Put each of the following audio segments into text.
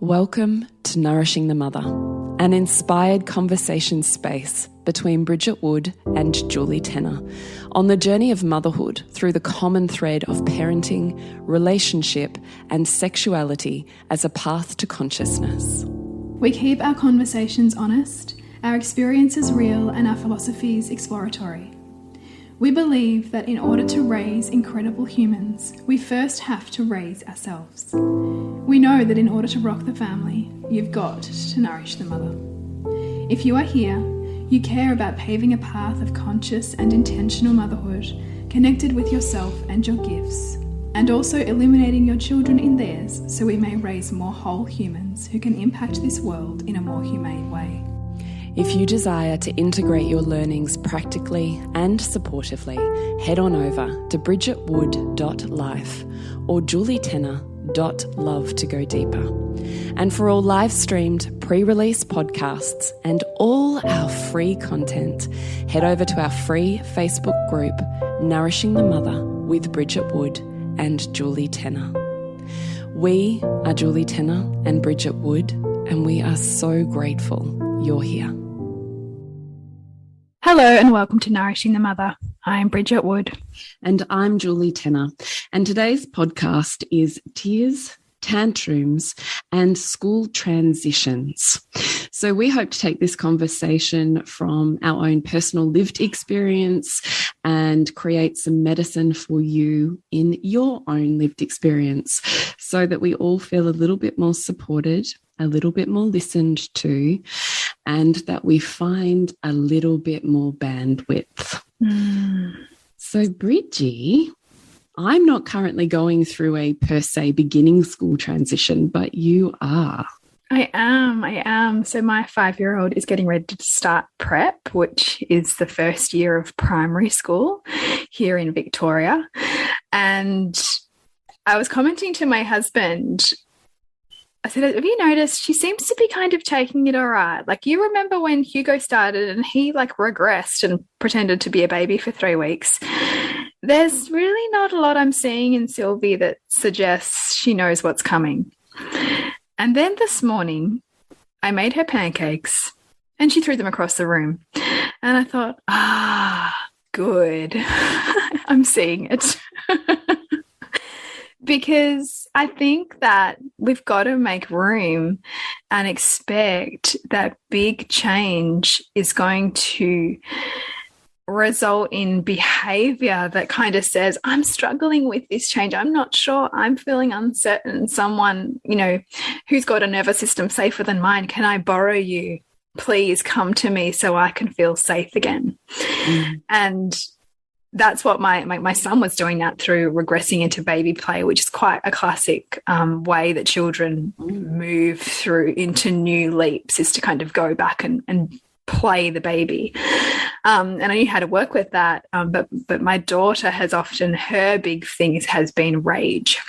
Welcome to Nourishing the Mother, an inspired conversation space between Bridget Wood and Julie Tenner on the journey of motherhood through the common thread of parenting, relationship, and sexuality as a path to consciousness. We keep our conversations honest, our experiences real, and our philosophies exploratory. We believe that in order to raise incredible humans, we first have to raise ourselves. We know that in order to rock the family, you've got to nourish the mother. If you are here, you care about paving a path of conscious and intentional motherhood, connected with yourself and your gifts, and also illuminating your children in theirs so we may raise more whole humans who can impact this world in a more humane way. If you desire to integrate your learnings practically and supportively, head on over to bridgetwood.life or julietenner.love to go deeper. And for all live-streamed, pre-release podcasts and all our free content, head over to our free Facebook group, Nourishing the Mother with Bridget Wood and Julie Tenner. We are Julie Tenner and Bridget Wood, and we are so grateful you're here. Hello and welcome to Nourishing the Mother. I'm Bridget Wood. And I'm Julie Tenner. And today's podcast is Tears, Tantrums, and School Transitions. So we hope to take this conversation from our own personal lived experience and create some medicine for you in your own lived experience so that we all feel a little bit more supported, a little bit more listened to, and that we find a little bit more bandwidth. So, Bridgie, I'm not currently going through a per se beginning school transition, but you are. I am. So my 5-year-old is getting ready to start prep, which is the first year of primary school here in Victoria. And I was commenting to my husband, I said, have you noticed she seems to be kind of taking it all right? Like, you remember when Hugo started and he regressed and pretended to be a baby for 3 weeks? There's really not a lot I'm seeing in Sylvie that suggests she knows what's coming. And then this morning, I made her pancakes and she threw them across the room. And I thought, good. I'm seeing it. Because I think that we've got to make room and expect that big change is going to result in behavior that kind of says, I'm struggling with this change. I'm not sure. I'm feeling uncertain. Someone, who's got a nervous system safer than mine, can I borrow you? Please come to me so I can feel safe again. And that's what my son was doing, that through regressing into baby play, which is quite a classic way that children move through into new leaps, is to kind of go back and play the baby. And I knew how to work with that. But my daughter has often, her big thing has been rage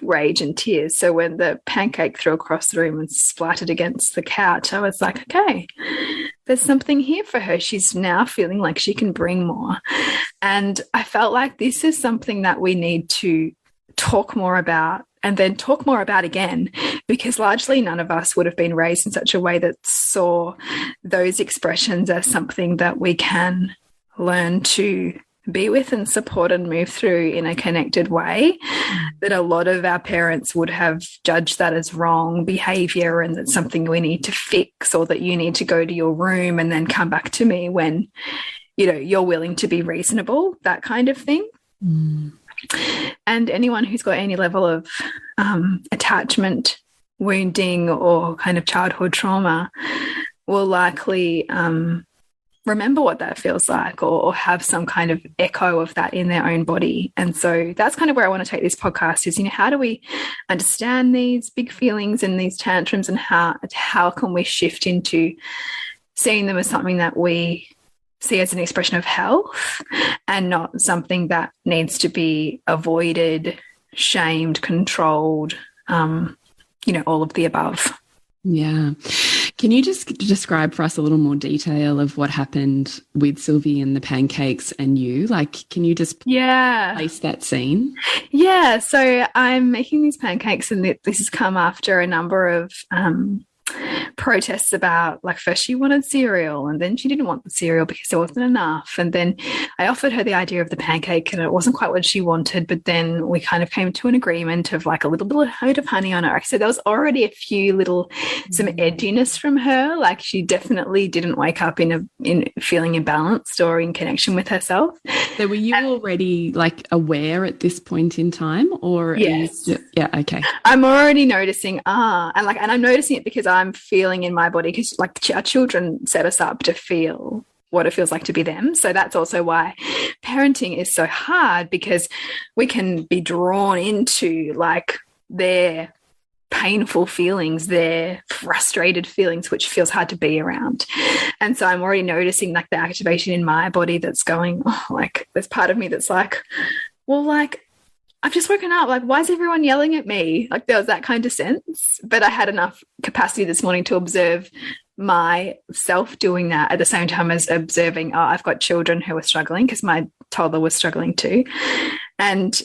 and tears. So when the pancake threw across the room and splattered against the couch, I was like, okay, there's something here for her. She's now feeling like she can bring more. And I felt like this is something that we need to talk more about and then talk more about again, because largely none of us would have been raised in such a way that saw those expressions as something that we can learn to be with and support and move through in a connected way. That a lot of our parents would have judged that as wrong behavior and that's something we need to fix, or that you need to go to your room and then come back to me when, you're willing to be reasonable, that kind of thing. And anyone who's got any level of attachment, wounding, or kind of childhood trauma will likely remember what that feels like, or have some kind of echo of that in their own body. And so that's kind of where I want to take this podcast is, how do we understand these big feelings and these tantrums, and how can we shift into seeing them as something that we see as an expression of health and not something that needs to be avoided, shamed, controlled, all of the above. Yeah. Can you just describe for us a little more detail of what happened with Sylvie and the pancakes and you? Like, can you just place that scene? Yeah. So I'm making these pancakes, and this has come after a number of protests about, like, first she wanted cereal and then she didn't want the cereal because there wasn't enough, and then I offered her the idea of the pancake and it wasn't quite what she wanted, but then we kind of came to an agreement of like a little bit of honey on it. So there was already a few little some edginess from her, like she definitely didn't wake up in feeling imbalanced or in connection with herself. So were you already like aware at this point in time, or yes. Yeah, okay. I'm already noticing and I'm noticing it because I'm feeling in my body, because like our children set us up to feel what it feels like to be them. So that's also why parenting is so hard, because we can be drawn into like their painful feelings, their frustrated feelings, which feels hard to be around. And so I'm already noticing like the activation in my body that's going, oh, like there's part of me that's like, well, like I've just woken up. Like, why is everyone yelling at me? Like, there was that kind of sense. But I had enough capacity this morning to observe myself doing that at the same time as observing, oh, I've got children who are struggling, because my toddler was struggling too. And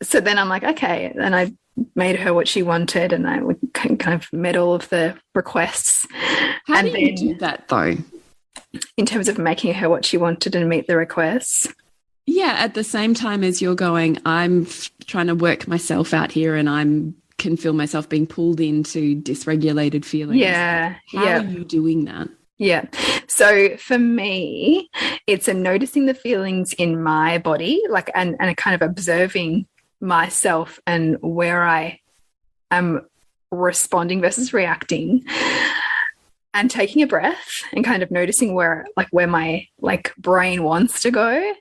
so then I'm like, okay. And I made her what she wanted, and I kind of met all of the requests. How do you do that, though? In terms of making her what she wanted and meet the requests? Yeah, at the same time as you're going, I'm trying to work myself out here, and can feel myself being pulled into dysregulated feelings. Yeah. How are you doing that? Yeah. So for me, it's noticing the feelings in my body, like, and kind of observing myself and where I am responding versus reacting, and taking a breath and kind of noticing where my like brain wants to go,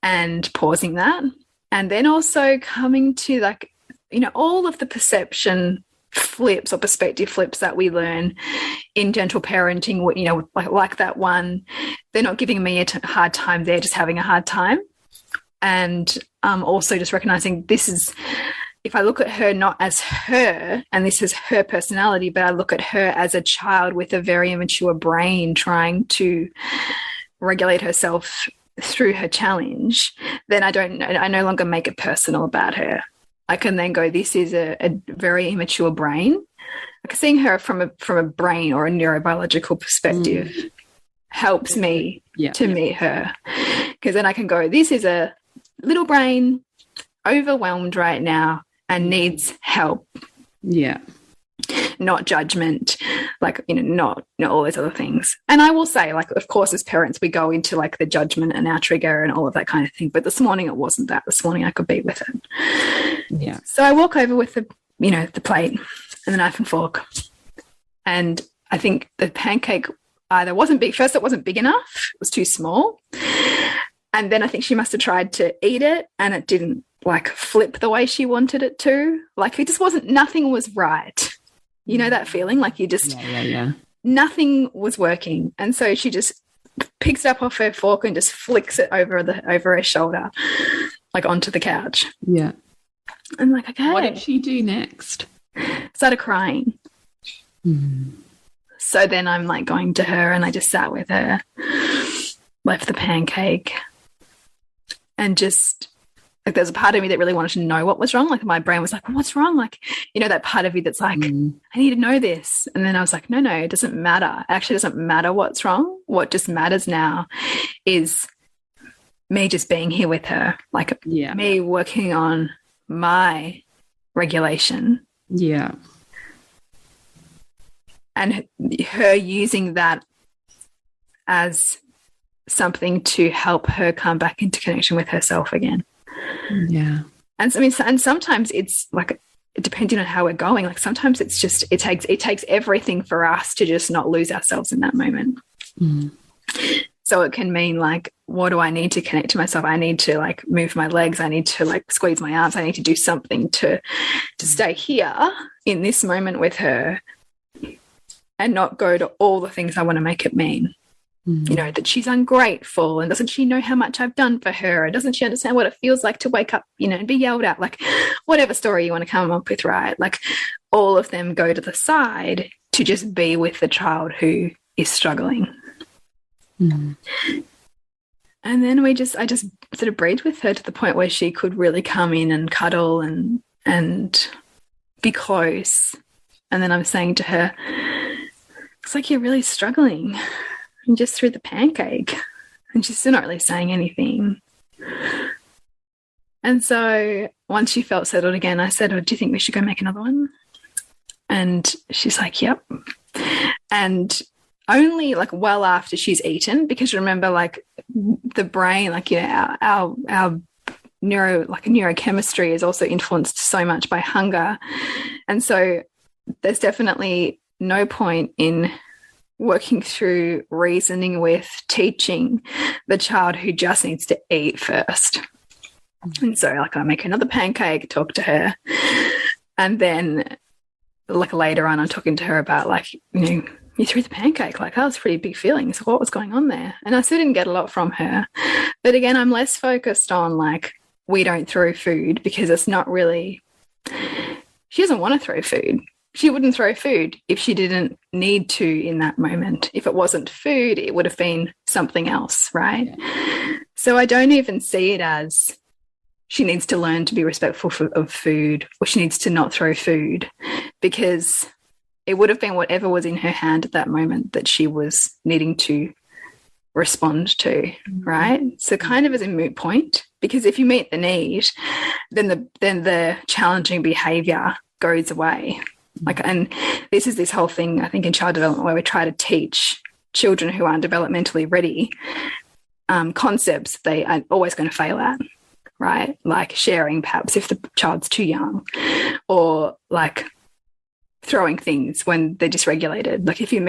and pausing that. And then also coming to like, you know, all of the perception flips or perspective flips that we learn in gentle parenting, you know, like that one, they're not giving me a hard time, they're just having a hard time. And also just recognizing this is, if I look at her not as her, and this is her personality, but I look at her as a child with a very immature brain trying to regulate herself through her challenge, then I no longer make it personal about her. I can then go, this is a very immature brain. Like seeing her from a brain or a neurobiological perspective helps me to meet her. Because then I can go, this is a little brain overwhelmed right now and needs help. Yeah. Not judgment, like, you know, not all those other things. And I will say, like, of course, as parents, we go into like the judgment and our trigger and all of that kind of thing. But this morning it wasn't that. This morning I could be with it. Yeah. So I walk over with the plate and the knife and fork. And I think the pancake either wasn't big. First, it wasn't big enough. It was too small. And then I think she must have tried to eat it and it didn't like flip the way she wanted it to. Like it just wasn't, nothing was right. You know that feeling? Like you just, nothing was working. And so she just picks it up off her fork and just flicks it over her shoulder, like onto the couch. Yeah. I'm like, okay. What did she do next? Started crying. So then I'm like going to her and I just sat with her, left the pancake, and just like there's a part of me that really wanted to know what was wrong. Like my brain was like, well, what's wrong? Like, you know, that part of you that's like, I need to know this. And then I was like, no, it doesn't matter. It actually doesn't matter what's wrong. What just matters now is me just being here with her, like me working on my regulation. Yeah. And her using that as something to help her come back into connection with herself again. Yeah. And I mean, and sometimes it's like, depending on how we're going, like sometimes it's just, it takes everything for us to just not lose ourselves in that moment. So it can mean like, what do I need to connect to myself? I need to like move my legs. I need to like squeeze my arms. I need to do something to stay here in this moment with her and not go to all the things I want to make it mean. You know, that she's ungrateful and doesn't she know how much I've done for her? And doesn't she understand what it feels like to wake up, you know, and be yelled at? Like whatever story you want to come up with, right? Like all of them go to the side to to just be with the child who is struggling. Mm. And then I just sort of breathed with her to the point where she could really come in and cuddle and be close. And then I'm saying to her, it's like you're really struggling. And just threw the pancake. And she's still not really saying anything. And so once she felt settled again, I said, oh, do you think we should go make another one? And she's like, yep. And only like well after she's eaten, because remember, like the brain, like, you know, our neurochemistry is also influenced so much by hunger. And so there's definitely no point in working through reasoning with teaching the child who just needs to eat first. And so like I make another pancake, talk to her, and then like later on I'm talking to her about like, you know, you threw the pancake, like that was a pretty big feeling. So what was going on there? And I still didn't get a lot from her. But again, I'm less focused on like we don't throw food, because it's not really, she doesn't want to throw food. She wouldn't throw food if she didn't need to in that moment. If it wasn't food, it would have been something else, right? Yeah. So I don't even see it as she needs to learn to be respectful of food, or she needs to not throw food, because it would have been whatever was in her hand at that moment that she was needing to respond to, right? So kind of as a moot point, because if you meet the need, then the challenging behavior goes away. Like, and this is this whole thing, I think, in child development where we try to teach children who aren't developmentally ready concepts they are always going to fail at, right? Like sharing, perhaps, if the child's too young, or like throwing things when they're dysregulated. Like if you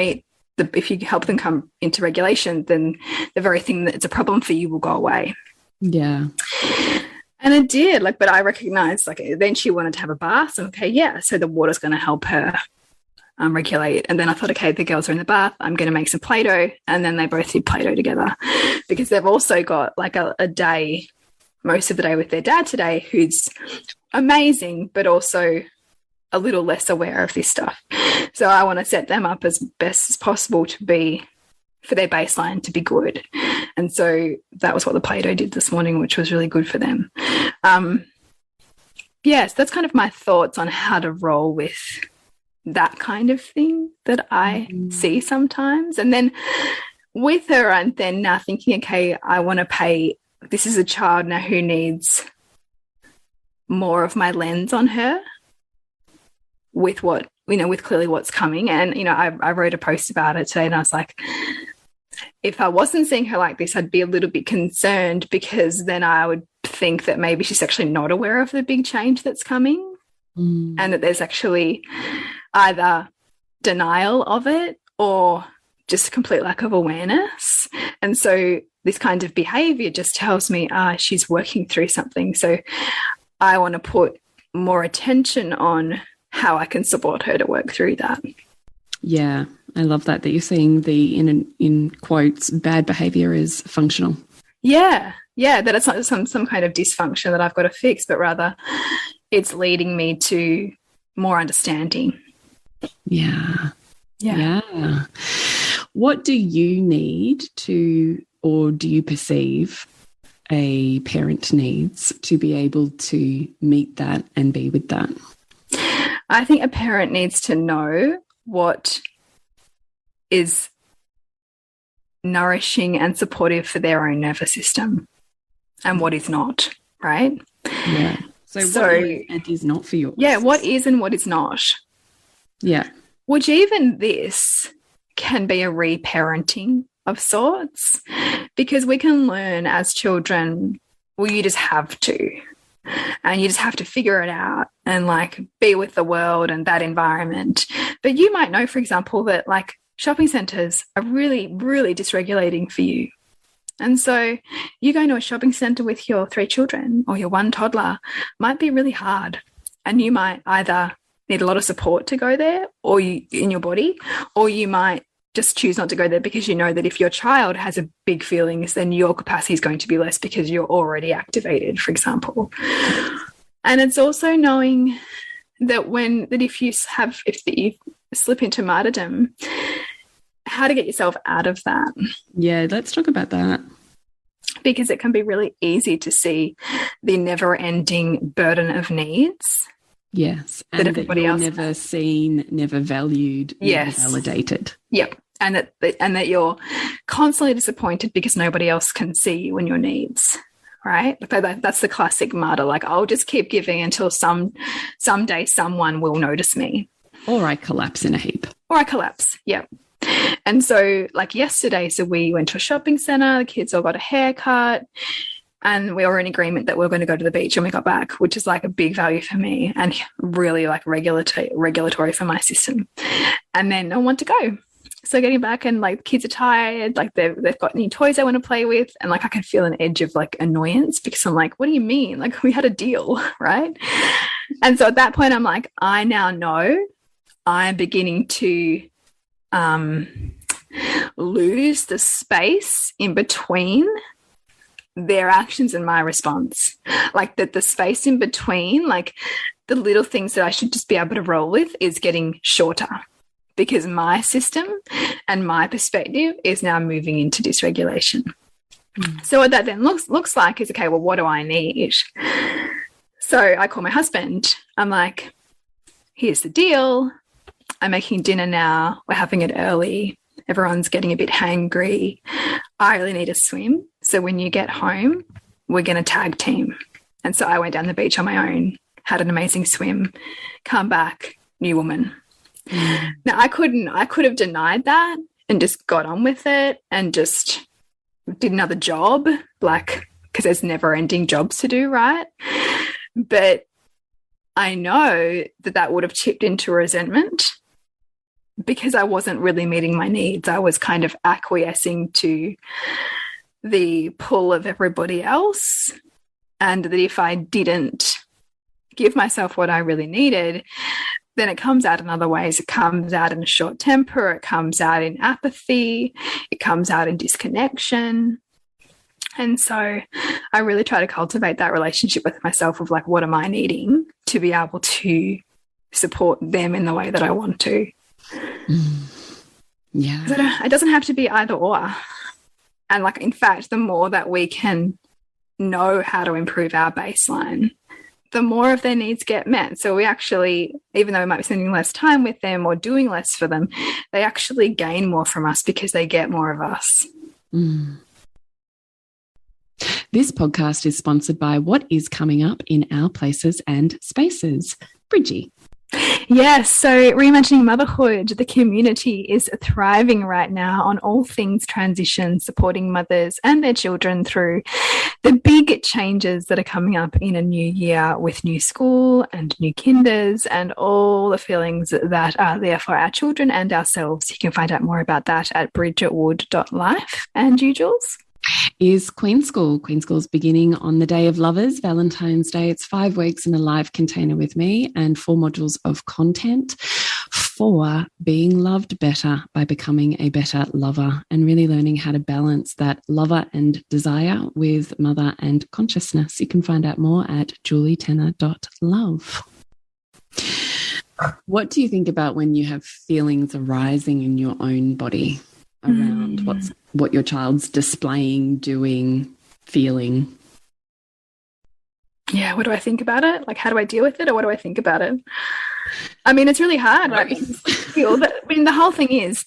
help them come into regulation, then the very thing that's a problem for you will go away. Yeah. And it did, like, but I recognized, like, then she wanted to have a bath. So, okay, yeah, so the water's going to help her regulate. And then I thought, okay, the girls are in the bath, I'm going to make some Play-Doh. And then they both did Play-Doh together, because they've also got like a day, most of the day with their dad today, who's amazing, but also a little less aware of this stuff. So I want to set them up as best as possible to be, for their baseline to be good. And so that was what the Play-Doh did this morning, which was really good for them. Yes, that's kind of my thoughts on how to roll with that kind of thing that I see sometimes. And then with her, and then now thinking, okay, I want to pay, this is a child now who needs more of my lens on her with what, you know, with clearly what's coming. And, you know, I wrote a post about it today, and I was like, if I wasn't seeing her like this, I'd be a little bit concerned, because then I would think that maybe she's actually not aware of the big change that's coming, and that there's actually either denial of it or just a complete lack of awareness. And so this kind of behavior just tells me, she's working through something. So I want to put more attention on how I can support her to work through that. Yeah, I love that you're seeing the, in quotes, bad behavior is functional. Yeah, that it's not some kind of dysfunction that I've got to fix, but rather it's leading me to more understanding. Yeah. What do you need to, or do you perceive a parent needs to be able to meet that and be with that? I think a parent needs to know what is nourishing and supportive for their own nervous system and what is not, right? Yeah. So what is and is not for yours? Yeah, what is and what is not. Yeah. Which even this can be a reparenting of sorts, because we can learn as children, well, you just have to. And you just have to figure it out and like be with the world and that environment. But you might know, for example, that like shopping centres are really, really dysregulating for you. And so you going to a shopping centre with your 3 children or your 1 toddler might be really hard. And you might either need a lot of support to go there, or you in your body, or you might just choose not to go there because you know that if your child has a big feelings, then your capacity is going to be less because you're already activated, for example. And it's also knowing that if slip into martyrdom, how to get yourself out of that. Yeah, let's talk about that. Because it can be really easy to see the never-ending burden of needs. Yes, and that everybody else never has. Seen, never valued, yes. never validated. Yep, and that you're constantly disappointed because nobody else can see you and your needs. Right? That's the classic martyr. Like, I'll just keep giving until someday someone will notice me. Or I collapse in a heap. Or I collapse, yep. And so, like yesterday, so we went to a shopping center, the kids all got a haircut, and we were in agreement that we were going to go to the beach when we got back, which is like a big value for me and really like regulatory for my system. And then I want to go. So getting back, and like the kids are tired, like they've got new toys I want to play with, and like I can feel an edge of like annoyance because I'm like, what do you mean? Like, we had a deal, right? And so at that point I'm like, I now know I'm beginning to lose the space in between their actions and my response. Like that the space in between, like the little things that I should just be able to roll with, is getting shorter. Because my system and my perspective is now moving into dysregulation. So what that then looks like is, okay, well, what do I need? So I call my husband. I'm like, here's the deal. I'm making dinner now. We're having it early. Everyone's getting a bit hangry. I really need a swim. So when you get home, we're going to tag team. And so I went down the beach on my own, had an amazing swim, come back, new woman. Now, I could have denied that and just got on with it and just did another job, like, because there's never ending jobs to do, right? But I know that would have tipped into resentment because I wasn't really meeting my needs. I was kind of acquiescing to the pull of everybody else, and that if I didn't give myself what I really needed, then it comes out in other ways. It comes out in a short temper. It comes out in apathy. It comes out in disconnection. And so I really try to cultivate that relationship with myself of like, what am I needing to be able to support them in the way that I want to? Yeah. It doesn't have to be either or. And like, in fact, the more that we can know how to improve our baseline, the more of their needs get met. So we actually, even though we might be spending less time with them or doing less for them, they actually gain more from us because they get more of us. This podcast is sponsored by what is coming up in our places and spaces. Bridget. Yes, so reimagining motherhood, the community is thriving right now on all things transition, supporting mothers and their children through the big changes that are coming up in a new year with new school and new kinders and all the feelings that are there for our children and ourselves. You can find out more about that at bridgetwood.life. And you, Jules? Is Queen School. Queen School's beginning on the day of lovers, Valentine's Day. It's 5 weeks in a live container with me and 4 modules of content for being loved better by becoming a better lover and really learning how to balance that lover and desire with mother and consciousness. You can find out more at julietenner.love. What do you think about when you have feelings arising in your own body around what your child's displaying, doing, feeling? Yeah, what do I think about it? Like, how do I deal with it, or what do I think about it? I mean, it's really hard, right? The whole thing is,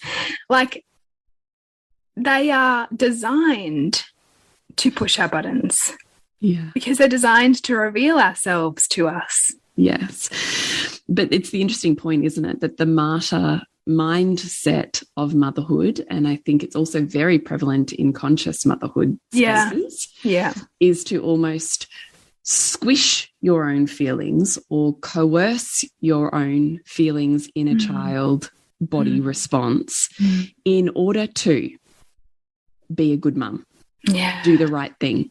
like, they are designed to push our buttons. Yeah. Because they're designed to reveal ourselves to us. Yes. But it's the interesting point, isn't it, that the martyr mindset of motherhood, and I think it's also very prevalent in conscious motherhood spaces, is to almost squish your own feelings or coerce your own feelings in a child body response in order to be a good mum, do the right thing.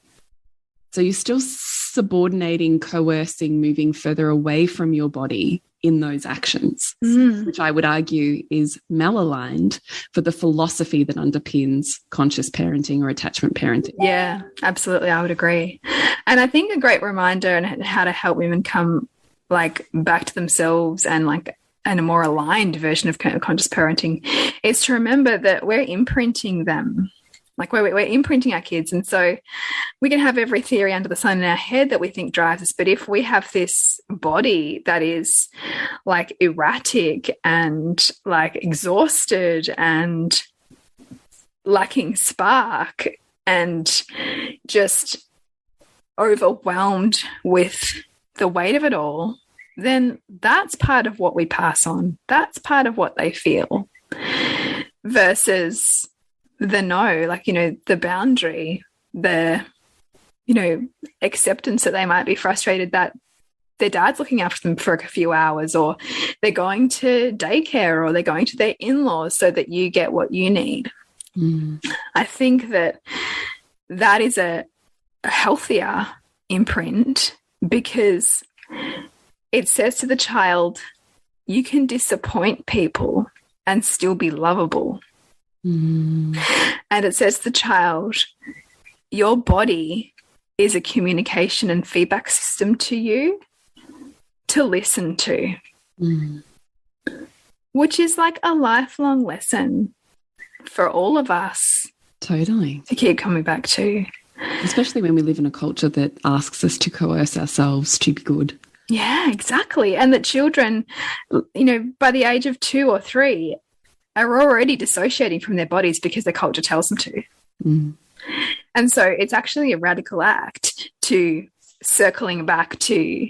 So you're still subordinating, coercing, moving further away from your body in those actions, which I would argue is malaligned for the philosophy that underpins conscious parenting or attachment parenting. Yeah, absolutely. I would agree. And I think a great reminder and how to help women come like back to themselves and like and a more aligned version of conscious parenting is to remember that we're imprinting them. Like we're imprinting our kids. And so we can have every theory under the sun in our head that we think drives us. But if we have this body that is like erratic and like exhausted and lacking spark and just overwhelmed with the weight of it all, then that's part of what we pass on. That's part of what they feel versus the no, like, the boundary, the, acceptance that they might be frustrated that their dad's looking after them for a few hours, or they're going to daycare, or they're going to their in-laws so that you get what you need. I think that is a healthier imprint because it says to the child, you can disappoint people and still be lovable. And it says to the child, your body is a communication and feedback system to you to listen to, which is like a lifelong lesson for all of us. Totally. To keep coming back to. Especially when we live in a culture that asks us to coerce ourselves to be good. Yeah, exactly. And that children, by the age of 2 or 3, are already dissociating from their bodies because the culture tells them to. And so it's actually a radical act to, circling back to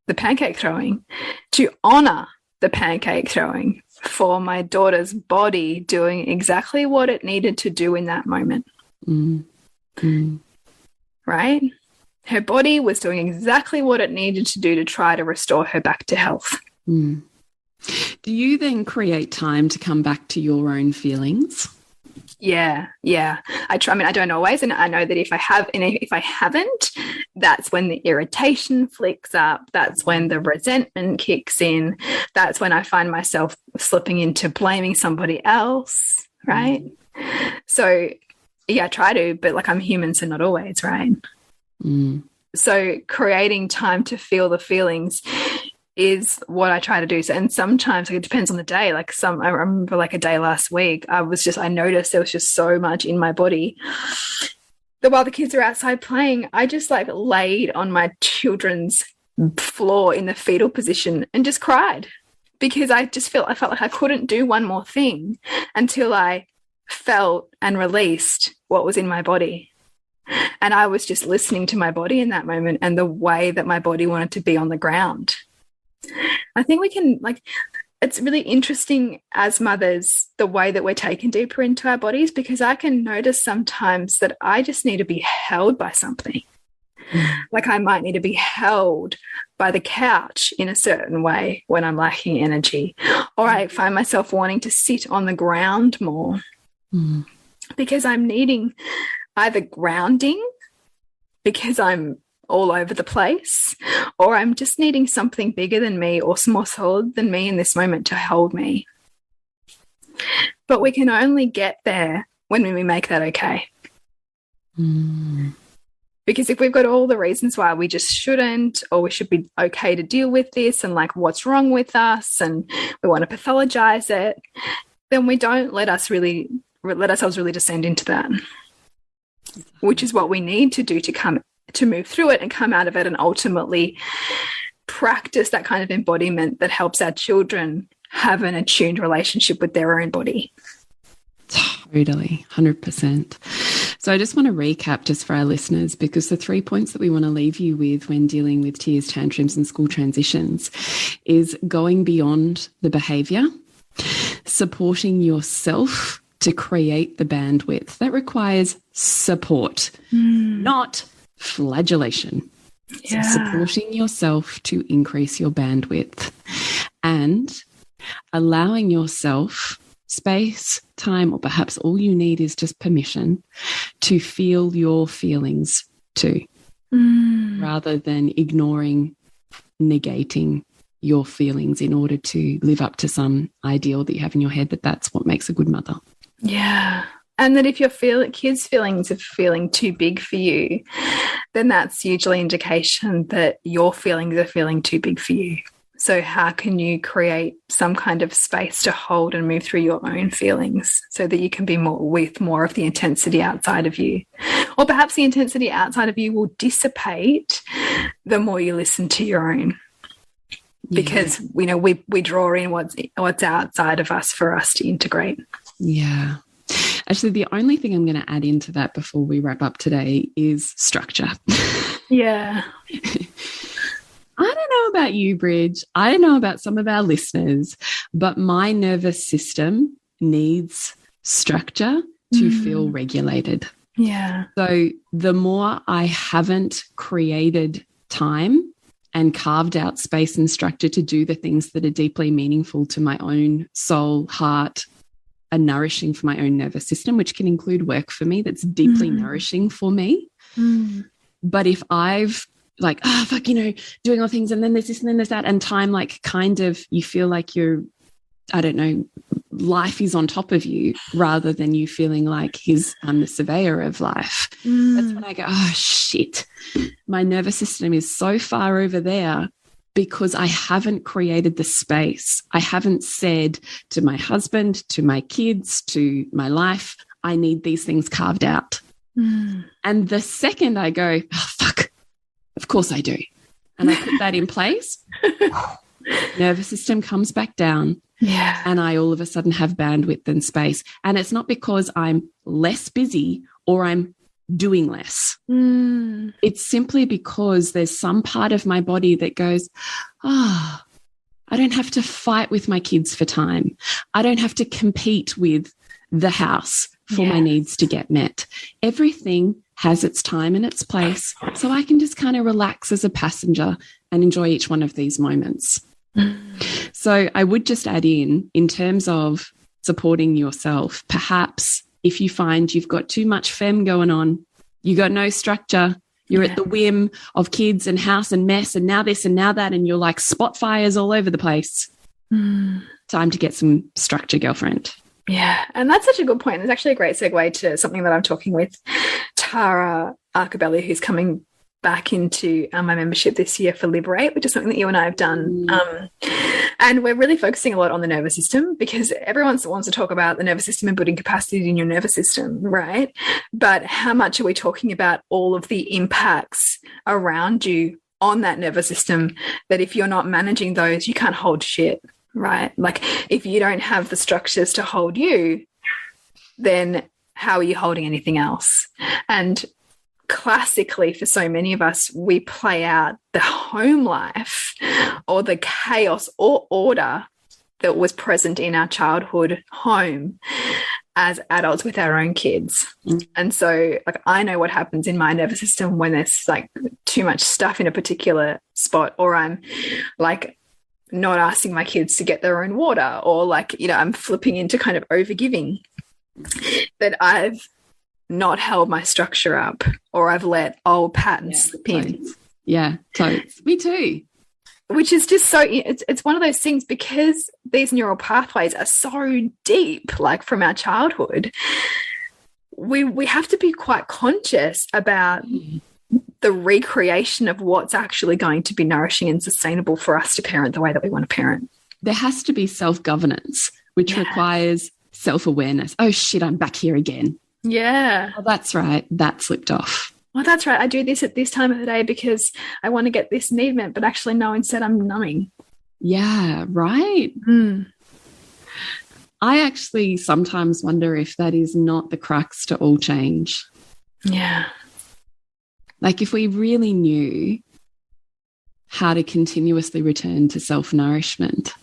the pancake throwing, to honor the pancake throwing for my daughter's body doing exactly what it needed to do in that moment. Right? Her body was doing exactly what it needed to do to try to restore her back to health. Do you then create time to come back to your own feelings? Yeah. I try. I mean, I don't always, and I know that if I haven't, that's when the irritation flicks up. That's when the resentment kicks in. That's when I find myself slipping into blaming somebody else. Right. So yeah, I try to, but like I'm human, so not always. Right. So creating time to feel the feelings is what I try to do. So, and sometimes it depends on the day. Like I remember like a day last week, I noticed there was just so much in my body that while the kids are outside playing, I just like laid on my children's floor in the fetal position and just cried because I felt like I couldn't do one more thing until I felt and released what was in my body. And I was just listening to my body in that moment and the way that my body wanted to be on the ground. I think we can, like, it's really interesting as mothers, the way that we're taken deeper into our bodies, because I can notice sometimes that I just need to be held by something. Like I might need to be held by the couch in a certain way when I'm lacking energy, or I find myself wanting to sit on the ground more because I'm needing either grounding because I'm all over the place, or I'm just needing something bigger than me or more solid than me in this moment to hold me. But we can only get there when we make that okay. Because if we've got all the reasons why we just shouldn't, or we should be okay to deal with this, and like what's wrong with us, and we want to pathologize it, then we don't let ourselves really descend into that, which is what we need to do to move through it and come out of it and ultimately practice that kind of embodiment that helps our children have an attuned relationship with their own body. Totally, 100%. So I just want to recap just for our listeners, because the 3 points that we want to leave you with when dealing with tears, tantrums and school transitions is going beyond the behaviour, supporting yourself to create the bandwidth. That requires support, not flagellation. Yeah. So supporting yourself to increase your bandwidth and allowing yourself space, time, or perhaps all you need is just permission to feel your feelings too, rather than ignoring, negating your feelings in order to live up to some ideal that you have in your head that that's what makes a good mother. Yeah. And that if your kids' feelings are feeling too big for you, then that's usually indication that your feelings are feeling too big for you. So how can you create some kind of space to hold and move through your own feelings so that you can be more of the intensity outside of you? Or perhaps the intensity outside of you will dissipate the more you listen to your own. Because, you know, we draw in what's outside of us for us to integrate. Yeah. Actually, the only thing I'm going to add into that before we wrap up today is structure. Yeah. I don't know about you, Bridge. I don't know about some of our listeners, but my nervous system needs structure to feel regulated. Yeah. So the more I haven't created time and carved out space and structure to do the things that are deeply meaningful to my own soul, heart, and nourishing for my own nervous system, which can include work for me that's deeply nourishing for me. But if I've like, oh, fuck, you know, doing all things and then there's this and then there's that, and time like kind of, you feel like you're, I don't know, life is on top of you rather than you feeling like I'm the surveyor of life. That's when I go, oh, shit, my nervous system is so far over there because I haven't created the space. I haven't said to my husband, to my kids, to my life, I need these things carved out. And the second I go, oh, fuck, of course I do. And I put that in place, nervous system comes back down. Yeah. And I all of a sudden have bandwidth and space. And it's not because I'm less busy or I'm doing less. It's simply because there's some part of my body that goes, I don't have to fight with my kids for time. I don't have to compete with the house for my needs to get met. Everything has its time and its place. So I can just kind of relax as a passenger and enjoy each one of these moments. So I would just add in terms of supporting yourself, perhaps if you find you've got too much femme going on, you got no structure, you're at the whim of kids and house and mess and now this and now that, and you're like spot fires all over the place. Time to get some structure, girlfriend. Yeah, and that's such a good point. It's actually a great segue to something that I'm talking with Tara Arcabelli, who's coming back into my membership this year for Liberate, which is something that you and I have done. And we're really focusing a lot on the nervous system because everyone wants to talk about the nervous system and building capacity in your nervous system, right? But how much are we talking about all of the impacts around you on that nervous system that if you're not managing those, you can't hold shit, right? Like if you don't have the structures to hold you, then how are you holding anything else? And classically, for so many of us, we play out the home life or the chaos or order that was present in our childhood home as adults with our own kids. And so like I know what happens in my nervous system when there's like too much stuff in a particular spot, or I'm like not asking my kids to get their own water, or like, you know, I'm flipping into kind of overgiving, that I've not held my structure up, or I've let old patterns slip in. Yeah, totes. Me too. Which is just so, it's one of those things, because these neural pathways are so deep, like from our childhood, we have to be quite conscious about the recreation of what's actually going to be nourishing and sustainable for us to parent the way that we want to parent. There has to be self-governance, which requires self-awareness. Oh shit, I'm back here again. Yeah. Oh, that's right. That slipped off. Well, that's right. I do this at this time of the day because I want to get this need met, but actually, no, instead I'm numbing. Yeah, right. I actually sometimes wonder if that is not the crux to all change. Yeah. Like if we really knew how to continuously return to self-nourishment,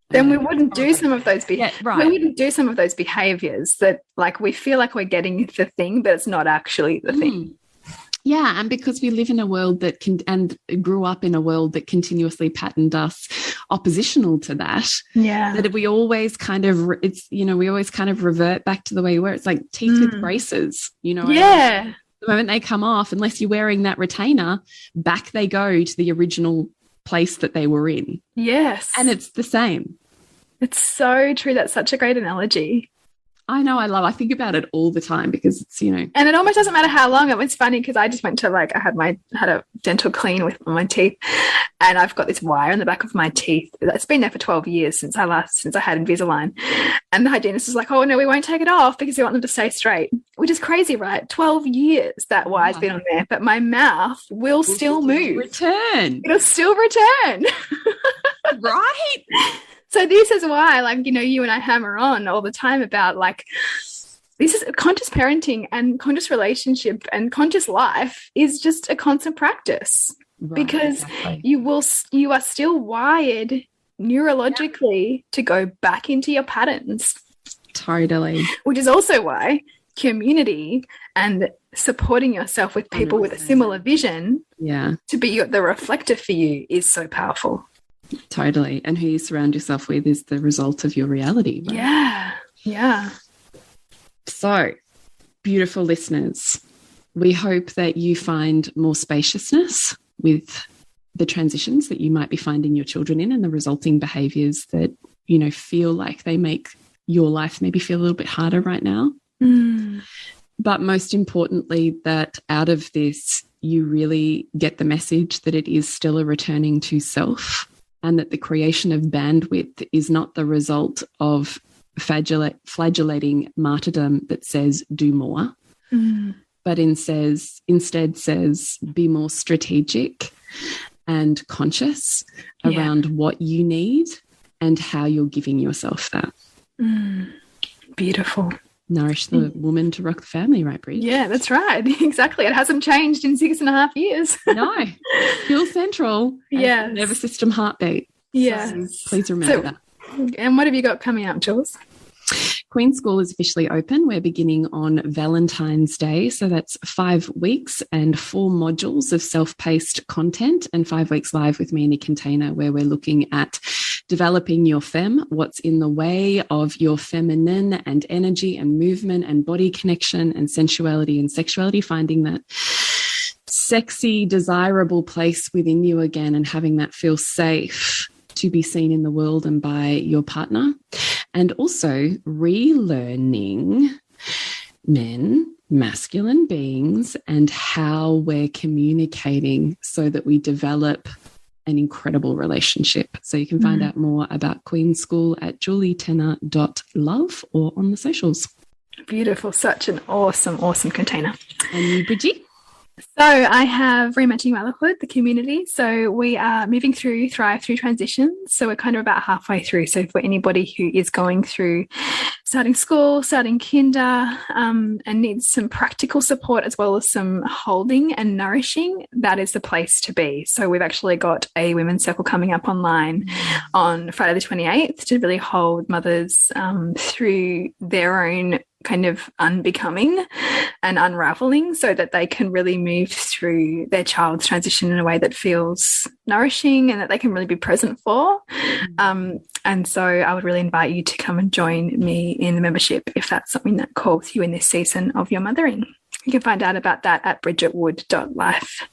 then we wouldn't do some of those we wouldn't do some of those behaviors that like we feel like we're getting the thing, but it's not actually the thing. Yeah, and because we live in a world that and grew up in a world that continuously patterned us oppositional to that. Yeah. That we always kind of we always kind of revert back to the way we were. It's like teeth with braces, you know. Yeah. The moment they come off, unless you're wearing that retainer, back they go to the original place that they were in. Yes. And it's the same. It's so true. That's such a great analogy. I know, I think about it all the time because it's, And it almost doesn't matter how long. It was funny because I just went to I had a dental clean with my teeth, and I've got this wire in the back of my teeth. It's been there for 12 years since I had Invisalign. And the hygienist was like, oh no, we won't take it off because we want them to stay straight, which is crazy, right? 12 years that wire's been on there, but my mouth will still move. It'll still return. Right. So this is why, you and I hammer on all the time about this is conscious parenting and conscious relationship and conscious life is just a constant practice, because you are still wired neurologically to go back into your patterns. Totally. Which is also why community and supporting yourself with people 100%. With a similar vision to be the reflector for you is so powerful. Totally. And who you surround yourself with is the result of your reality. Right? Yeah. Yeah. So, beautiful listeners, we hope that you find more spaciousness with the transitions that you might be finding your children in and the resulting behaviors that, feel like they make your life maybe feel a little bit harder right now. But most importantly, that out of this, you really get the message that it is still a returning to self, and that the creation of bandwidth is not the result of flagellating martyrdom that says do more, but instead says be more strategic and conscious around what you need and how you're giving yourself that. Beautiful. Nourish the woman to rock the family, right, Bridget? Yeah, that's right. Exactly. It hasn't changed in 6.5 years. No. Still central. Yeah. Nervous system heartbeat. Yeah. So please remember that. And what have you got coming up, Jules? Queen School is officially open. We're beginning on Valentine's Day. So that's 5 weeks and 4 modules of self-paced content and 5 weeks live with me in a container, where we're looking at developing your femme, what's in the way of your feminine and energy and movement and body connection and sensuality and sexuality, finding that sexy, desirable place within you again and having that feel safe to be seen in the world and by your partner. And also relearning men, masculine beings, and how we're communicating so that we develop an incredible relationship. So you can find out more about Queen School at julietenner.love or on the socials. Beautiful. Such an awesome, awesome container. And you, Bridget? So I have Reimagining Motherhood, the community. So we are moving through Thrive Through Transitions. So we're kind of about halfway through. So for anybody who is going through starting school, starting kinder, and needs some practical support as well as some holding and nourishing, that is the place to be. So we've actually got a women's circle coming up online on Friday the 28th to really hold mothers through their own kind of unbecoming and unraveling, so that they can really move through their child's transition in a way that feels nourishing and that they can really be present for. And so I would really invite you to come and join me in the membership if that's something that calls you in this season of your mothering. You can find out about that at bridgetwood.life.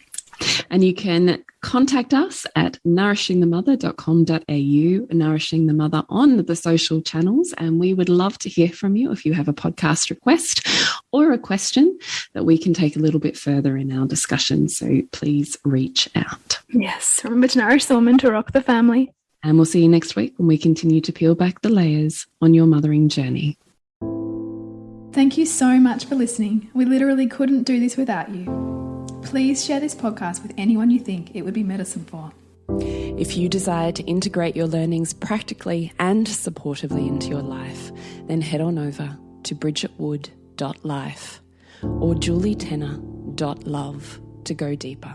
And you can contact us at nourishingthemother.com.au, Nourishing the Mother on the social channels. And we would love to hear from you if you have a podcast request or a question that we can take a little bit further in our discussion. So please reach out. Yes. Remember to nourish the woman to rock the family. And we'll see you next week when we continue to peel back the layers on your mothering journey. Thank you so much for listening. We literally couldn't do this without you. Please share this podcast with anyone you think it would be medicine for. If you desire to integrate your learnings practically and supportively into your life, then head on over to bridgetwood.life or julietenner.love to go deeper.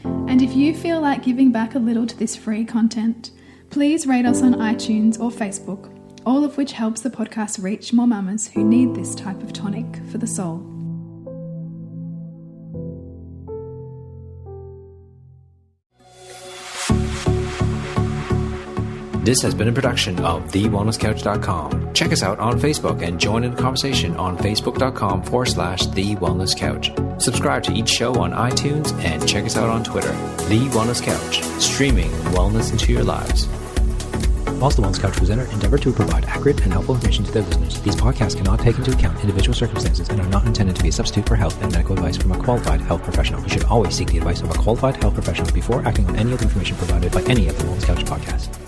And if you feel like giving back a little to this free content, please rate us on iTunes or Facebook, all of which helps the podcast reach more mamas who need this type of tonic for the soul. This has been a production of TheWellnessCouch.com. Check us out on Facebook and join in the conversation on Facebook.com/The Wellness Couch. Subscribe to each show on iTunes and check us out on Twitter. The Wellness Couch, streaming wellness into your lives. Whilst the Wellness Couch presenter endeavor to provide accurate and helpful information to their listeners, these podcasts cannot take into account individual circumstances and are not intended to be a substitute for health and medical advice from a qualified health professional. You should always seek the advice of a qualified health professional before acting on any of the information provided by any of the Wellness Couch podcasts.